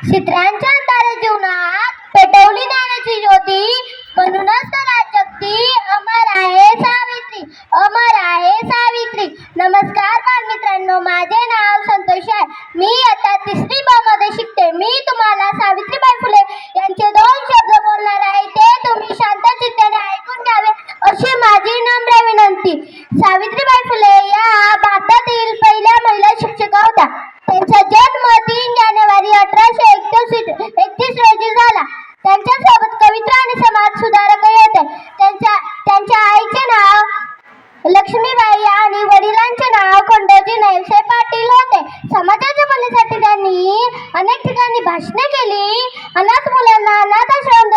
चित्रांच्या अंधारे जीवनात पेटवली ज्ञानाची ज्योती, म्हणूनच तर आज जगती अमर आहे सावित्री, अमर आहे सावित्री. नमस्कार बालमित्रांनो, माझे नाव संतोष आहे. मी आता 3री ब मध्ये शिकते. मी तुम्हाला सावित्रीबाई फुले यांचे 2 शब्द बोलणार आहे. ते तुम्ही शांत चित्ताने ऐकून घ्यावे अशी माझी नम्र विनंती. सावित्रीबाई फुले या भारतातील पहिल्या महिला शिक्षिका होत्या. त्यांचा जन्म 3 जानेवारी 1831 रोजी झाला. त्यांच्यासोबत कविता आणि समाज सुधारकही होते. त्यांच्या आईचे नाव लक्ष्मीबाई आणि वडिलांचे नाव खंडोजी नेवसे पाटील होते. समाजाच्या भल्यासाठी त्यांनी अनेक ठिकाणी भाषणे केली. अनाथ मुलांना अनाथ आश्रम